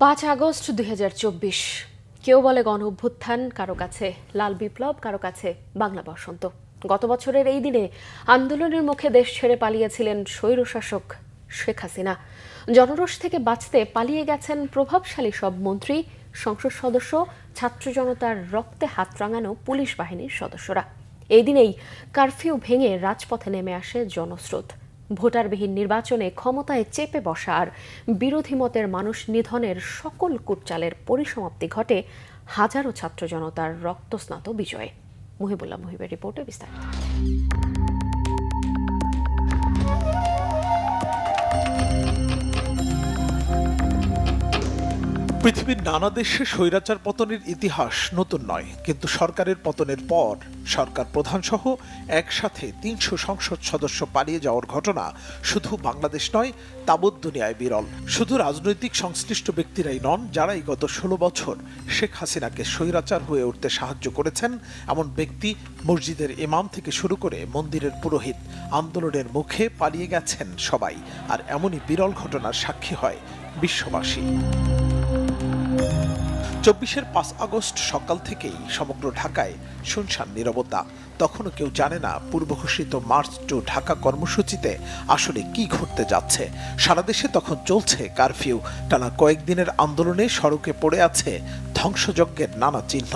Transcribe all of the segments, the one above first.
৫ August ২০২৪। কেউ বলে গণ অভ্যুত্থান, কারো কাছে লাল বিপ্লব, কারো কাছে বাংলা বসন্ত। গত বছরের এই দিনে আন্দোলনের মুখে দেশ ছেড়ে পালিয়েছিলেন স্বৈরশাসক শেখ হাসিনা। জনরোষ থেকে বাঁচতে পালিয়ে গেছেন প্রভাবশালী সব মন্ত্রী, সংসদ সদস্য, ছাত্র জনতার রক্তে হাত রাঙানো পুলিশ বাহিনীর সদস্যরা। এই দিনেই কারফিউ ভেঙে রাজপথে নেমে আসে জনস্রোত। ভোটারবিহীন নির্বাচনে ক্ষমতায় চেপে বসা আর বিরোধী মতের মানুষ নিধনের সকল কুটচালের পরিসমাপ্তি ঘটে হাজারো ছাত্র জনতার রক্তস্নাত বিজয়ে। মুহিবুল্লাহ মুহিবের রিপোর্টে বিস্তারিত। পৃথিবীর নানা দেশে স্বৈরাচার পতনের ইতিহাস নতুন নয়, কিন্তু সরকারের পতনের পর সরকার প্রধানসহ একসাথে ৩০০ সংসদ সদস্য পালিয়ে যাওয়ার ঘটনা শুধু বাংলাদেশ নয়, তাবৎ দুনিয়ায় বিরল। শুধু রাজনৈতিক সংশ্লিষ্ট ব্যক্তিরাই নন, যারাই গত ১৬ বছর শেখ হাসিনাকে স্বৈরাচার হয়ে উঠতে সাহায্য করেছেন এমন ব্যক্তি, মসজিদের ইমাম থেকে শুরু করে মন্দিরের পুরোহিত, আন্দোলনের মুখে পালিয়ে গেছেন সবাই। আর এমনই বিরল ঘটনার সাক্ষী হয় বিশ্ববাসী। ২৪-এর ৫ আগস্ট সকাল থেকেই সমগ্র ঢাকায় শুনশান নীরবতা। তখনও কেউ জানে না পূর্ব ঘোষিত মার্চ টু ঢাকা কর্মসূচিতে আসলে কি ঘটতে যাচ্ছে। সারা দেশে তখন চলছে কারফিউ। টানা কয়েকদিনের আন্দোলনে সড়কে পড়ে আছে ধ্বংসযজ্ঞের নানা চিহ্ন।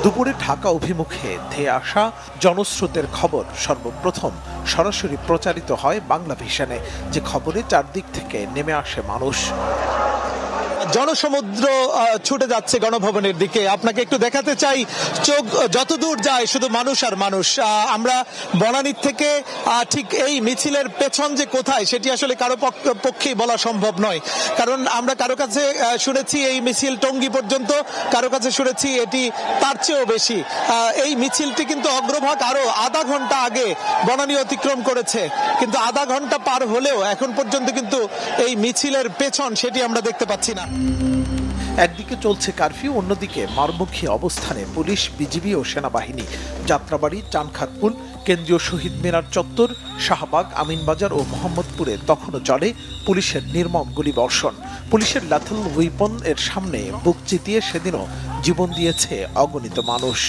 দুপুরে ঢাকা অভিমুখে ধেয়ে আসা জনস্রোতের খবর সর্বপ্রথম সরাসরি প্রচারিত হয় বাংলা ভিশনে, যে খবরে চারদিক থেকে নেমে আসে মানুষ। জনসমুদ্র ছুটে যাচ্ছে গণভবনের দিকে। আপনাকে একটু দেখাতে চাই, চোখ যতদূর যায় শুধু মানুষ আর মানুষ। আমরা বনানীর থেকে ঠিক এই মিছিলের পেছন যে কোথায় সেটি আসলে কারো পক্ষেই বলা সম্ভব নয়, কারণ আমরা কারো কাছে শুনেছি এই মিছিল টঙ্গী পর্যন্ত, কারো কাছে শুনেছি এটি তার চেয়েও বেশি। এই মিছিলটি কিন্তু অগ্রভাগ আরো আধা ঘন্টা আগে বনানী অতিক্রম করেছে, কিন্তু আধা ঘন্টা পার হলেও এখন পর্যন্ত কিন্তু এই মিছিলের পেছন সেটি আমরা দেখতে পাচ্ছি না। একদিকে চলছে কারফিউ, অন্যদিকে মারমুখী অবস্থানে পুলিশ, বিজিবি ও সেনাবাহিনী। যাত্রাবাড়ি, চানখারপুল, কেন্দ্রীয় শহীদ মিনার চত্বর, শাহবাগ, আমিনবাজার ও মোহাম্মদপুরে তখনও চলে পুলিশের নির্মম গুলিবর্ষণ। পুলিশের ল্যাথল উইপন এর সামনে বুক চিতিয়ে সেদিনও জীবন দিয়েছে অগণিত মানুষ।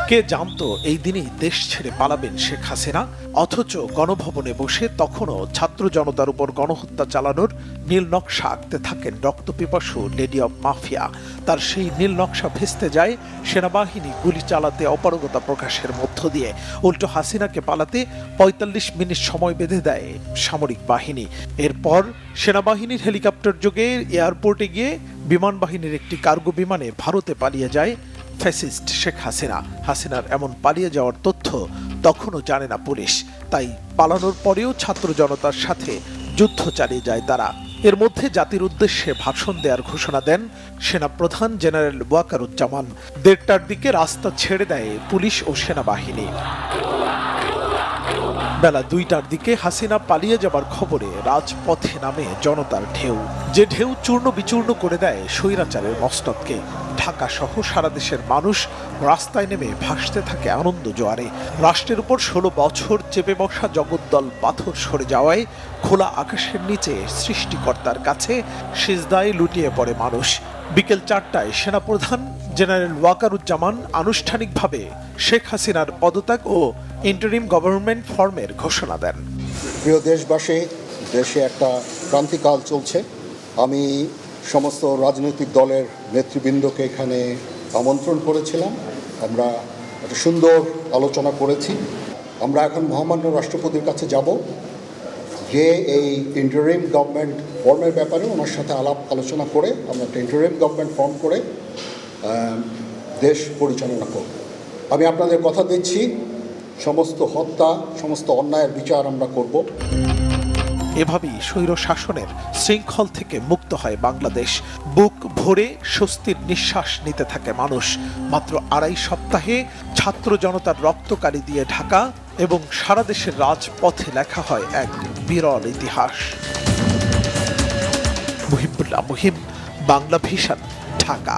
কে জানতো এই দিনই দেশ ছেড়ে পালাবেন শেখ হাসিনা? অথচ গণভবনে বসে তখনও ছাত্র জনতার উপর গণহত্যা চালানোর নীল নকশা আঁকতে থাকেন রক্তপিপাসু লেডি অব মাফিয়া। তার সেই নীল নকশা ভেস্তে যায় সেনাবাহিনী গুলি চালাতে অপারগতা প্রকাশের মধ্য দিয়ে। উল্টো হাসিনাকে পালাতে ৪৫ মিনিট সময় বেঁধে দেয় সামরিক বাহিনী। এরপর সেনাবাহিনীর হেলিকপ্টার যোগে এয়ারপোর্টে গিয়ে বিমান বাহিনীর একটি কার্গো বিমানে ভারতে পালিয়ে যায় ফ্যাসিস্ট শেখ হাসিনা। হাসিনার এমন পালিয়ে যাওয়ার তথ্য তখনও জানে না পুলিশ, তাই পালানোর পরেও ছাত্র জনতার সাথে যুদ্ধ চালিয়ে যায় তারা। এর মধ্যে জাতির উদ্দেশ্যে ভাষণ দেওয়ার ঘোষণা দেন সেনাপ্রধান জেনারেল ওয়াকারুজ্জামান। ১:৩০টার দিকে রাস্তা ছেড়ে দেয় পুলিশ ও সেনাবাহিনী। বেলা ২টার দিকে হাসিনা পালিয়ে যাবার খবরে রাজপথে নামে জনতার ঢেউ, যে ঢেউ চূর্ণ বিচূর্ণ করে দেয় স্বৈরাচারের মস্তককে। ঢাকা সহ সারা দেশের মানুষ রাস্তায় নেমে ভাসতে থাকে আনন্দ জোয়ারে। রাষ্ট্রের উপর ১৬ বছর চেপে বসা জগদ্দল পাথর সরে যাওয়ায় খোলা আকাশের নিচে সৃষ্টিকর্তার কাছে সিজদায় লুটিয়ে পড়ে মানুষ। বিকেল ৪টায় সেনাপ্রধান জেনারেল ওয়াকারুজ্জামান আনুষ্ঠানিকভাবে শেখ হাসিনার পদত্যাগ ও ইন্টারিম গভর্নমেন্ট ফর্মের ঘোষণা দেন। প্রিয় দেশবাসী, দেশে একটা ক্রান্তিকাল চলছে। আমি সমস্ত রাজনৈতিক দলের নেতৃবৃন্দকে এখানে আমন্ত্রণ করেছিলাম। আমরা একটা সুন্দর আলোচনা করেছি। আমরা এখন মহামান্য রাষ্ট্রপতির কাছে যাব, যে এই ইন্টারিম গভর্নমেন্ট ফর্মের ব্যাপারে ওনার সাথে আলোচনা করে আমরা একটা ইন্টারিম গভর্নমেন্ট ফর্ম করে দেশ পরিচালনা করব। আমি আপনাদের কথা দিচ্ছি, সমস্ত হত্যা, সমস্ত অন্যায়ের বিচার আমরা করব। এভাবেই স্বৈর শাসনের শৃঙ্খল থেকে মুক্ত হয় বাংলাদেশ। বুক ভরে স্বস্তির নিঃশ্বাস নিতে থাকে মানুষ। মাত্র ২.৫ সপ্তাহে ছাত্র জনতার রক্তকারি দিয়ে ঢাকা এবং সারা দেশের রাজপথে লেখা হয় এক বিরল ইতিহাস। মুহিবুল্লাহ মুহিব, বাংলা ভিশন, ঢাকা।